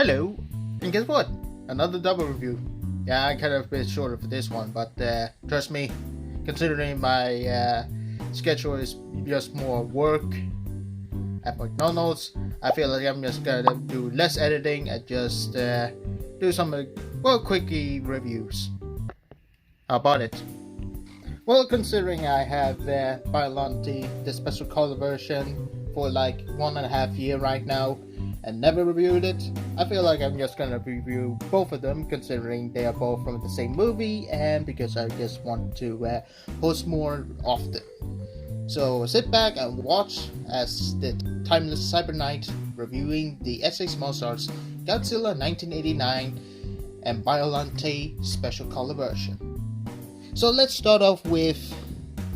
Hello, and guess what? Another double review. Yeah, I kind of a bit shorter for this one, but trust me, considering my schedule is just more work at McDonald's, I feel like I'm just gonna do less editing and just do some quickie reviews. How about it? Well, considering I have Biollante, the special color version, for like 1.5 years right now, and never reviewed it, I feel like I'm just gonna review both of them, considering they are both from the same movie, and because I just want to post more often. So sit back and watch as the timeless CyberKnight reviewing the S.H.MonsterArts Godzilla 1989 and Biollante special color version. So let's start off with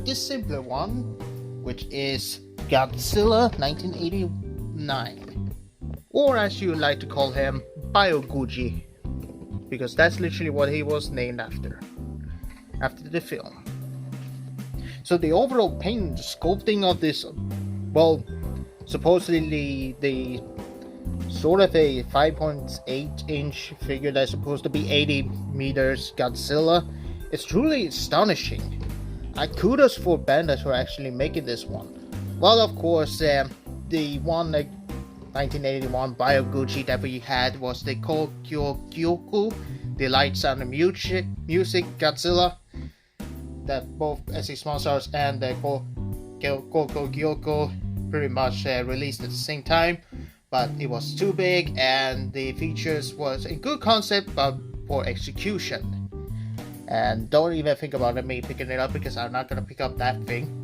the simpler one, which is Godzilla 1989. Or as you like to call him, BioGoji, because that's literally what he was named after the film. So the overall paint sculpting of this, well, supposedly the sort of a 5.8 inch figure that's supposed to be 80 meters Godzilla, it's truly astonishing. Kudos for Bandai for actually making this one. Well, of course, the one 1981 BioGoji that we had was the Kokyo, the light sound and music Godzilla, that both S.H.MonsterArts and the Kokyo pretty much released at the same time, but it was too big and the features was a good concept but poor execution. And don't even think about me picking it up, because I'm not gonna pick up that thing.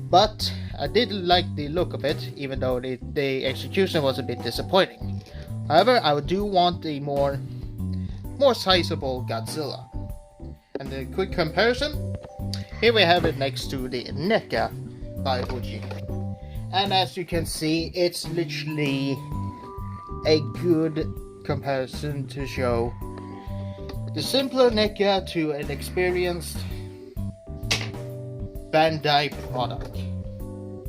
But I did like the look of it, even though the execution was a bit disappointing. However, I do want a more sizable Godzilla. And the quick comparison, here we have it next to the NECA BioGoji. And as you can see, it's literally a good comparison to show the simpler NECA to an experienced Bandai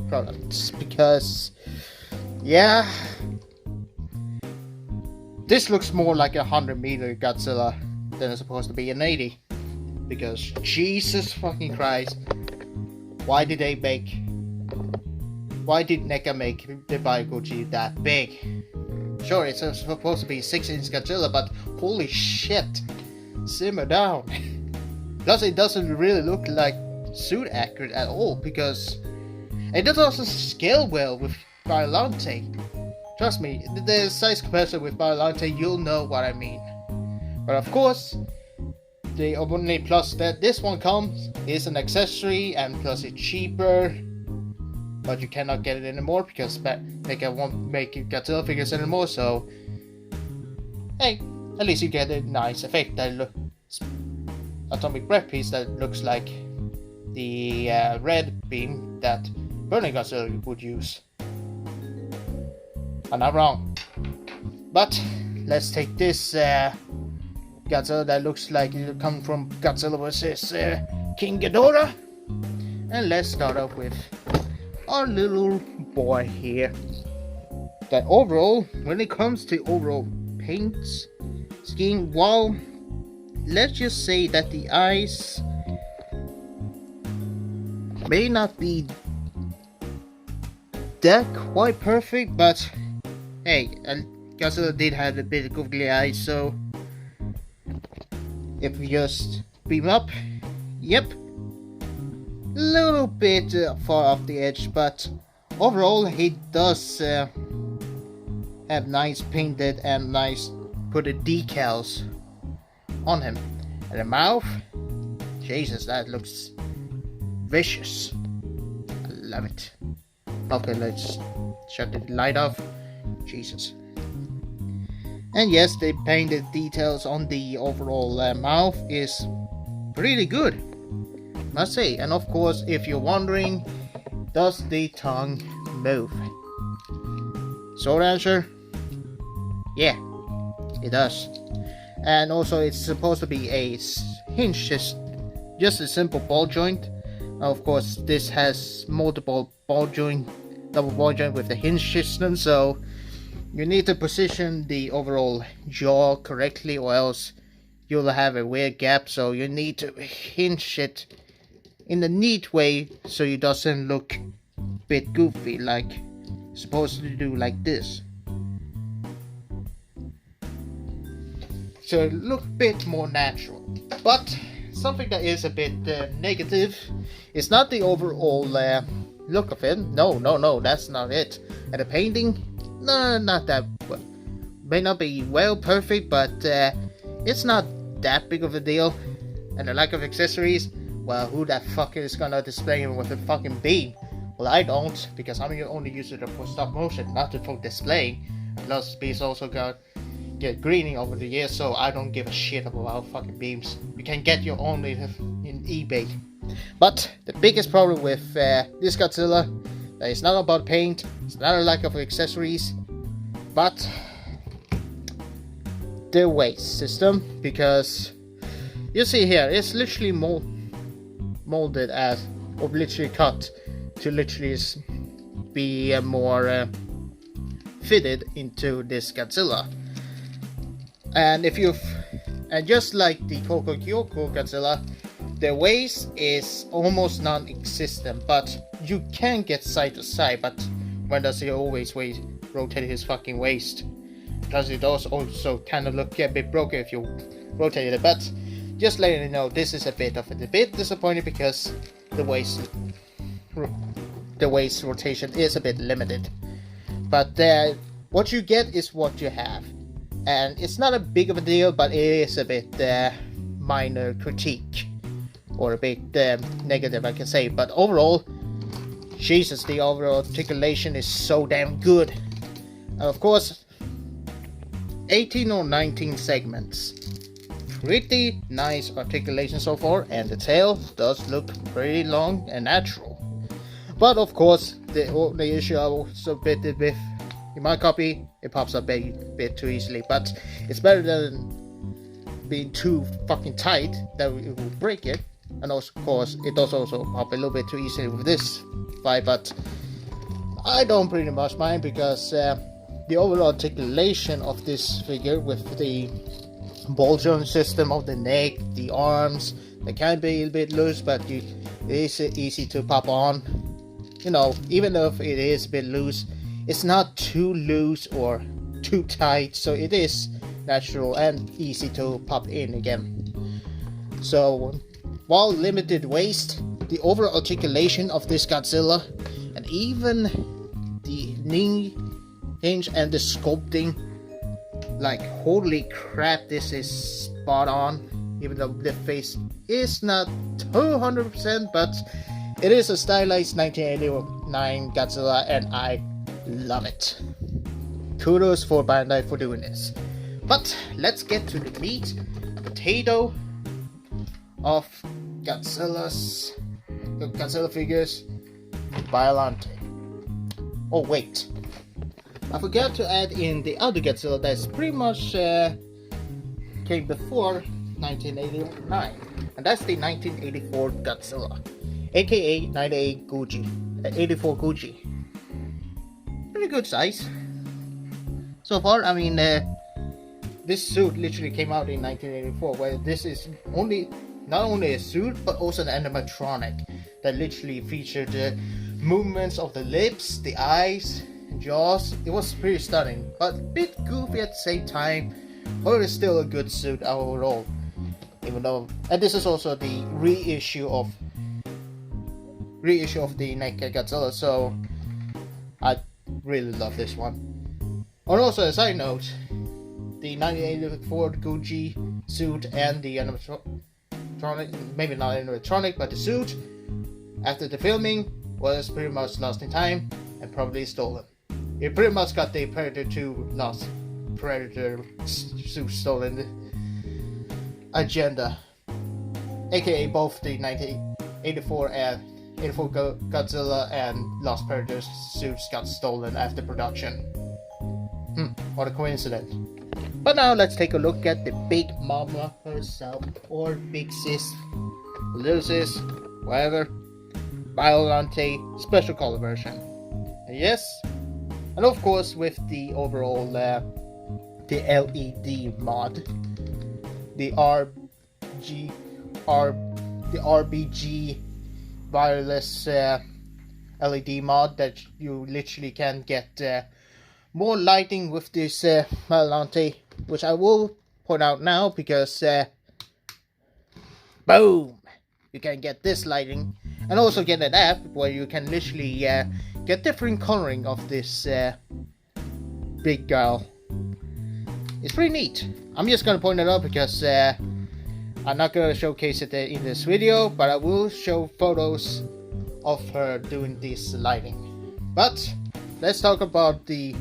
products, because yeah, this looks more like a 100-meter Godzilla than it's supposed to be an 80, because Jesus fucking Christ, why did NECA make the BioGoji that big? Sure, it's supposed to be 6-inch Godzilla, but holy shit, simmer down. Plus, it doesn't really look like suit accurate at all, because it does also scale well with Biollante. Trust me, the size comparison with Biollante, you'll know what I mean. But of course, the only plus that this one comes is an accessory, and plus it's cheaper, but you cannot get it anymore because NECA won't make Godzilla figures anymore. So hey, at least you get a nice effect that looks atomic breath piece that looks like the red beam that Burning Godzilla would use. I'm not wrong. But let's take this Godzilla that looks like it comes from Godzilla vs. King Ghidorah, and let's start off with our little boy here. That overall, when it comes to overall paint scheme, well, let's just say that the eyes may not be that quite perfect, but hey, Godzilla did have a bit of googly eyes, so if we just beam up, yep, a little bit far off the edge, but overall he does have nice painted and nice put decals on him. And the mouth, Jesus, that looks vicious. I love it. Okay, let's shut the light off. Jesus. And yes, the painted details on the overall mouth is pretty good, must say. And of course, if you're wondering, does the tongue move? Short answer, yeah, it does. And also, it's supposed to be a hinge, just a simple ball joint. Now, of course, this has multiple ball joint, double ball joint with the hinge system, so You need to position the overall jaw correctly, or else you'll have a weird gap. So you need to hinge it in a neat way so it doesn't look a bit goofy, like supposed to do like this. So it look a bit more natural. But something that is a bit negative is not the overall look of it. No, that's not it. And the painting, no, not that well. May not be well perfect, but it's not that big of a deal. And the lack of accessories, well, who the fuck is gonna display him with a fucking beam? Well, I don't, because I'm only using it for stop motion, not for displaying. Plus, Beast also get greening over the years, so I don't give a shit about fucking beams. You can get your own in eBay. But the biggest problem with this Godzilla, that it's not about paint, it's not a lack of accessories, but the waist system. Because you see here, it's literally molded as, or literally cut to literally be more fitted into this Godzilla. And just like the Koko Kyoko Godzilla, the waist is almost non-existent, but you can get side to side. But when does he always rotate his fucking waist? Because it does also kind of look a bit broken if you rotate it. But just letting you know, this is a bit disappointing because the waist rotation is a bit limited. But what you get is what you have. And it's not a big of a deal, but it is a bit minor critique, or a bit negative, I can say. But overall, Jesus, the overall articulation is so damn good. And of course, 18 or 19 segments. Pretty nice articulation so far, and the tail does look pretty long and natural. But of course, the only issue I also bit with in my copy, it pops up a bit too easily, but it's better than being too fucking tight that it will break it. And also, of course, it does also pop a little bit too easily with this fight, but I don't pretty much mind, because the overall articulation of this figure with the ball joint system of the neck, the arms, they can be a bit loose, but it is easy to pop on. You know, even if it is a bit loose, it's not too loose or too tight, so it is natural and easy to pop in again. So, while limited waist, the overall articulation of this Godzilla, and even the knee hinge and the sculpting, like holy crap, this is spot on. Even though the face is not 200%, but it is a stylized 1989 Godzilla, and I love it. Kudos for Bandai for doing this. But let's get to the meat and potato of Godzilla figures, Biollante. Oh wait, I forgot to add in the other Godzilla that's pretty much came before 1989, and that's the 1984 Godzilla, aka 98 Goji, 84 Goji. Pretty good size so far. I mean, this suit literally came out in 1984, where this is not only a suit but also an animatronic that literally featured the movements of the lips, the eyes, and jaws. It was pretty stunning, but a bit goofy at the same time, but it's still a good suit overall. Even though, and this is also the reissue of the NECA Godzilla, so I really love this one. And also, a side note, the 1984 Goji suit and the animatronic, maybe not animatronic, but the suit, after the filming, was pretty much lost in time and probably stolen. It pretty much got the Predator 2 lost Predator suit stolen agenda, aka both the 1984 and 84 Godzilla and Lost Predator suits got stolen after production. What a coincidence. But now let's take a look at the big mama herself, or big sis, little sis, whatever, Biollante special color version. And yes, And of course, with the overall the LED mod, the RBG wireless LED mod, that you literally can get more lighting with this Biollante, which I will point out now because boom, you can get this lighting, and also get an app where you can literally get different coloring of this big girl. It's pretty neat. I'm just gonna point it out because I'm not gonna showcase it in this video, but I will show photos of her doing this lighting. But let's talk about the,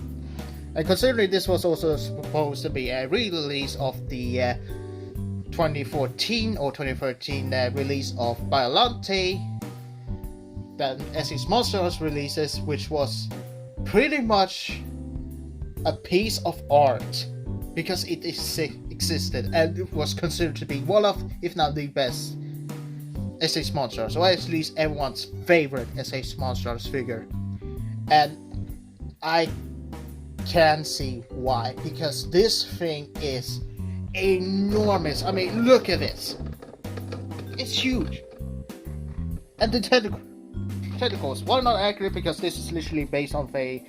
and considering this was also supposed to be a re-release of the 2014 or 2013 release of Biollante that S.H.MonsterArts releases, which was pretty much a piece of art because it existed and it was considered to be one of, if not the best, S.H.MonsterArts, or at least everyone's favorite S.H.MonsterArts figure. And I can see why, because this thing is enormous. I mean, look at this. It's huge. And the tentacles, well, not accurate because this is literally based on a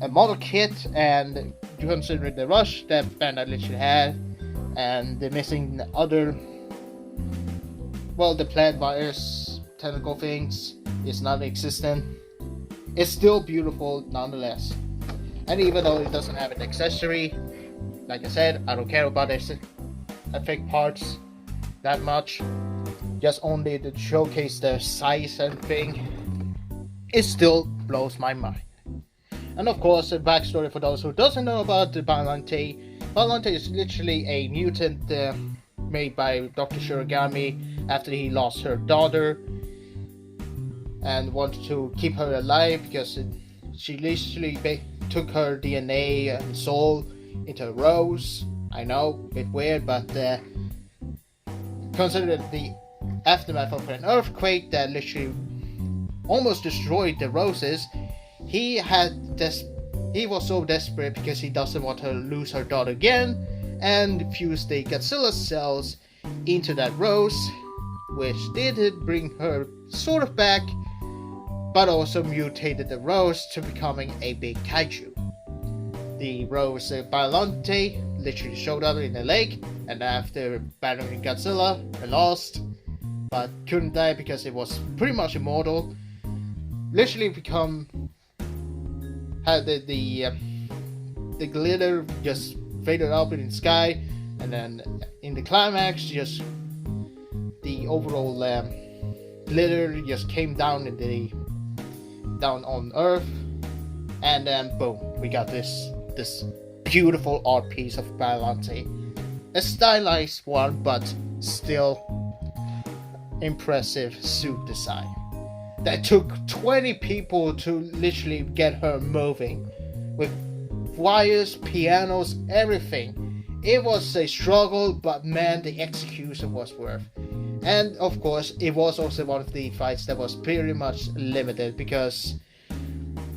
model kit, and you consider the rush that Bandai literally had, and the missing other, well, the plant virus tentacle things is not existent. It's still beautiful nonetheless. And even though it doesn't have an accessory, like I said, I don't care about the effect parts that much. Just only to showcase the size and thing, it still blows my mind. And of course, a backstory for those who doesn't know about the Biollante. Biollante is literally a mutant made by Dr. Shirogami after he lost her daughter and wanted to keep her alive because she literally took her DNA and soul into a rose. I know, a bit weird, but consider the aftermath of an earthquake that literally almost destroyed the roses. He was so desperate because he doesn't want her to lose her daughter again, and fused the Godzilla cells into that rose, which did bring her sort of back, but also mutated the rose to becoming a big kaiju. The rose Biollante literally showed up in the lake, and after battling Godzilla, it lost, but couldn't die because it was pretty much immortal. Literally had the glitter just faded up in the sky, and then in the climax, just the overall glitter just came down down on Earth, and then boom, we got this beautiful art piece of Biollante, a stylized one, but still impressive suit design. That took 20 people to literally get her moving, with wires, pianos, everything. It was a struggle, but man, the execution was worth. And of course, it was also one of the fights that was pretty much limited, because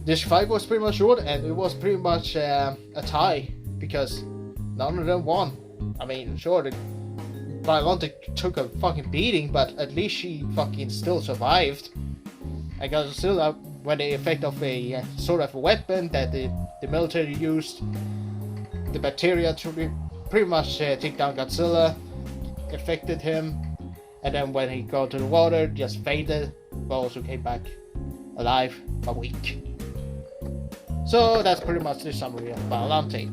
this fight was pretty much short, and it was pretty much a tie, because none of them won. I mean, sure, the Biollante took a fucking beating, but at least she fucking still survived. I got still up when the effect of a sort of a weapon that the military used, the bacteria to pretty much take down Godzilla, affected him, and then when he got to the water, just faded, but also came back alive a week. So that's pretty much the summary of Biollante.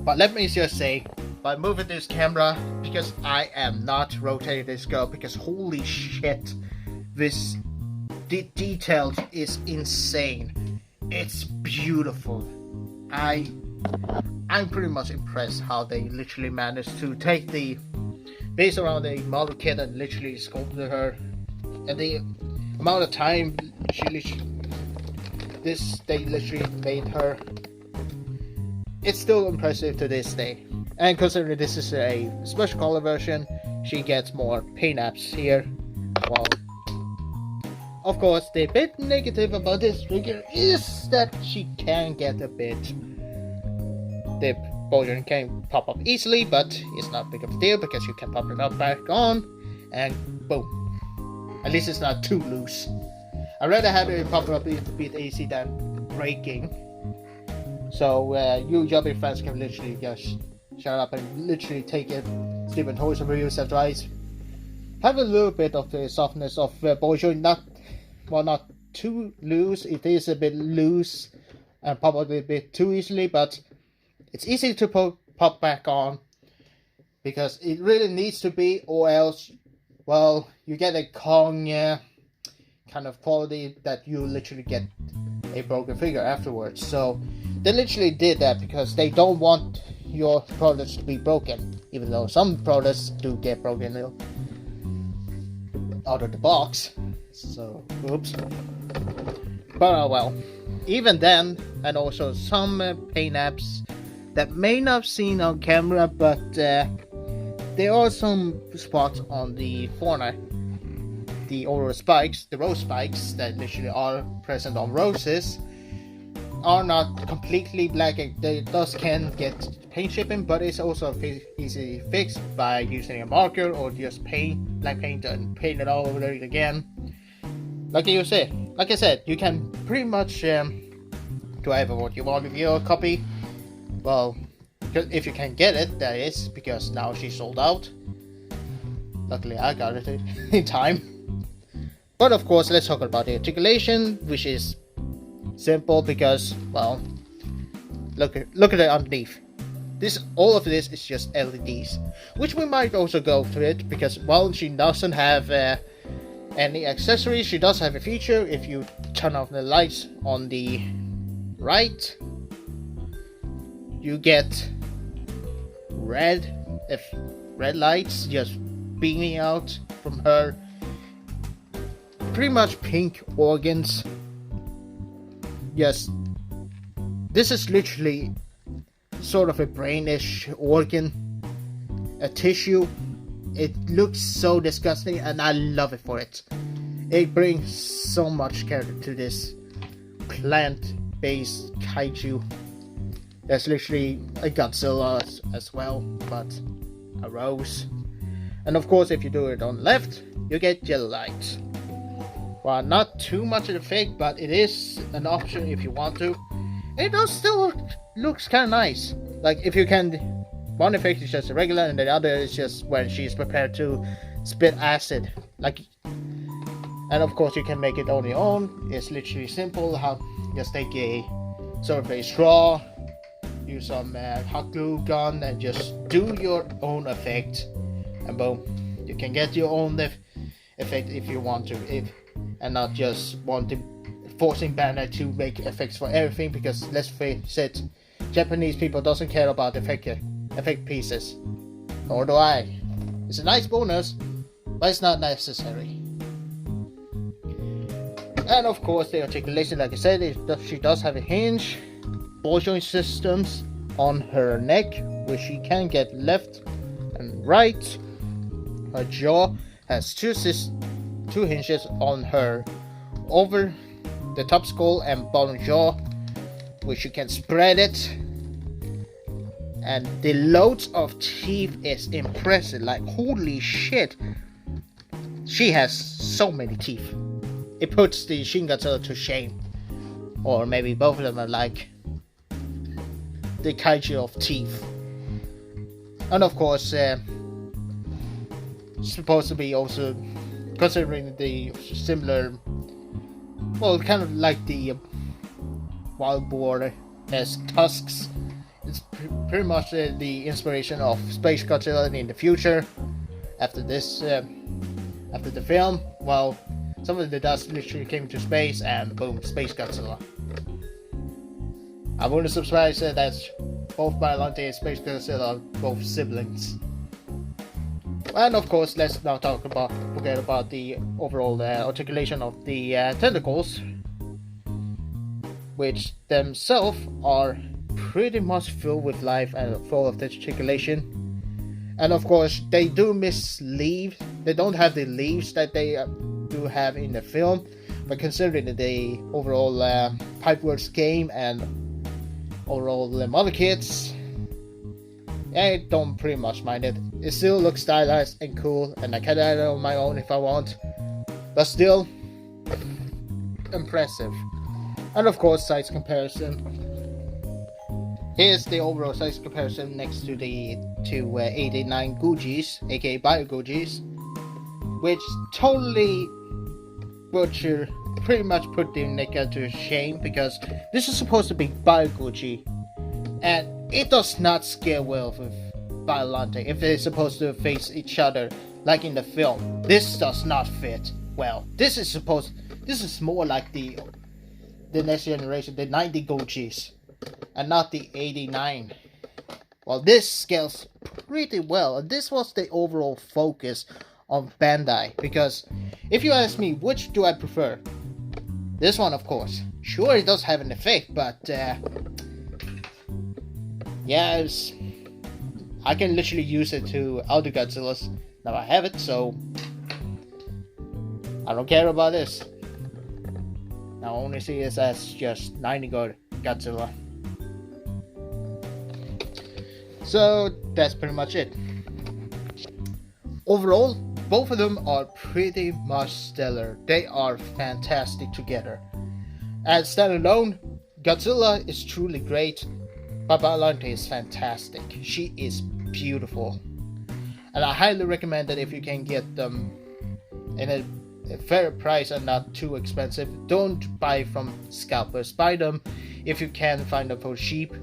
But let me just say, by moving this camera, because I am not rotating this girl, because holy shit, this detail is insane. It's beautiful. I'm pretty much impressed how they literally managed to take the base around the model kit and literally sculpted her, and the amount of time they literally made her. It's still impressive to this day. And considering this is a special color version, she gets more paint apps here. Well, of course, the bit negative about this figure is that she can get a bit. The bouldering can pop up easily, but it's not big of a deal because you can pop it up back on, and boom. At least it's not too loose. I'd rather have it pop up a bit easy than breaking. So you Yubby fans can literally just shut up and literally take it, Stephen Toys reviews after I have a little bit of the softness of BioGoji, not too loose. It is a bit loose and probably a bit too easily, but it's easy to pop back on because it really needs to be, or else, well, you get a Kong kind of quality that you literally get a broken figure afterwards. So they literally did that because they don't want your products to be broken, even though some products do get broken out of the box. So oops. But well, even then, and also some paint apps that may not seen on camera, but there are some spots on the corner, the overall spikes, the rose spikes that literally are present on roses, are not completely black. They can get paint chipping, but it's also easily fixed by using a marker or just black paint and paint it all over it again. Like I said, you can pretty much do whatever what you want with your copy. Well, if you can get it, that is, because now she's sold out. Luckily I got it in time. But of course, let's talk about the articulation, which is simple because, well, look at it underneath. All of this is just LEDs, which we might also go to it because, well, she doesn't have any accessories. She does have a feature. If you turn off the lights on the right, you get red lights just beaming out from her. Pretty much pink organs. Yes, this is literally sort of a brainish organ, a tissue. It looks so disgusting and I love it for it. It brings so much character to this plant-based kaiju. There's literally a Godzilla as well, but a rose. And of course, if you do it on left, you get yellow lights. Well, not too much of the fake, but it is an option if you want to. It does still looks kind of nice. Like if you can, one effect is just a regular, and the other is just when she's prepared to spit acid. Like, and of course you can make it on your own. It's literally simple. Just take a sort of a straw, use some hot glue gun, and just do your own effect, and boom, you can get your own effect if you want to. And not just forcing Bandai to make effects for everything, because let's face it, Japanese people doesn't care about effect pieces. Nor do I. It's a nice bonus, but it's not necessary. And of course the articulation, like I said, she does have a hinge, ball joint systems on her neck, which she can get left and right. Her jaw has two hinges on her over the top skull and bottom jaw, which you can spread it. And the loads of teeth is impressive. Like, holy shit, she has so many teeth. It puts the Shin Godzilla to shame. Or maybe both of them are like the kaiju of teeth. And of course, supposed to be also, considering the similar, well, kind of like the wild boar as tusks. It's pretty much the inspiration of Space Godzilla in the future. After this, after the film, well, some of the dust literally came to space, and boom, Space Godzilla. I wouldn't surprise that both Biollante and Space Godzilla are both siblings. And of course, let's now forget about the overall articulation of the tentacles, which themselves are pretty much filled with life and full of articulation. And of course, they do miss leaves. They don't have the leaves that they do have in the film, but considering the overall Pipeworks game and overall model kits, I don't pretty much mind it. It still looks stylized and cool, and I can add it on my own if I want, but still impressive. And of course, size comparison. Here's the overall size comparison next to the 89 Gojis, aka BioGojis, which totally pretty much put the NECA to shame, because this is supposed to be BioGoji, and it does not scale well with Biollante if they're supposed to face each other like in the film. This does not fit well. This is more like the next generation, the 90 Gojis, and not the 89. Well, this scales pretty well, and this was the overall focus of Bandai, because if you ask me which do I prefer, this one of course. Sure, it does have an effect, but yeah, I can literally use it to other Godzillas. Now I have it, so I don't care about this. Now I only see this as just 90 Godzilla. So that's pretty much it. Overall, both of them are pretty much stellar. They are fantastic together. As standalone, Godzilla is truly great, but Biollante is fantastic. She is beautiful, and I highly recommend that if you can get them in a fair price and not too expensive, don't buy from scalpers. Buy them if you can find them for cheap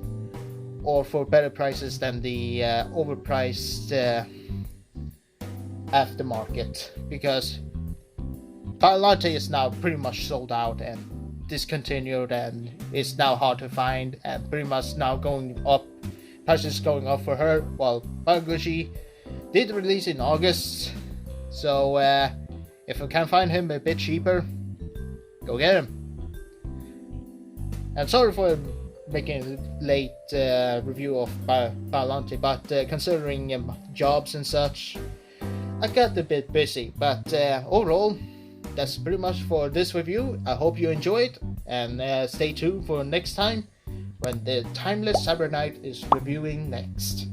or for better prices than the overpriced aftermarket, because Biollante is now pretty much sold out and discontinued, and it's now hard to find, and pretty much now going up, prices going up for her, while BioGoji did release in August, so if you can find him a bit cheaper, go get him. And sorry for making a late review of Biollante, but considering jobs and such, I got a bit busy. But overall, that's pretty much for this review. I hope you enjoyed, and stay tuned for next time when the timeless CyberKnight is reviewing next.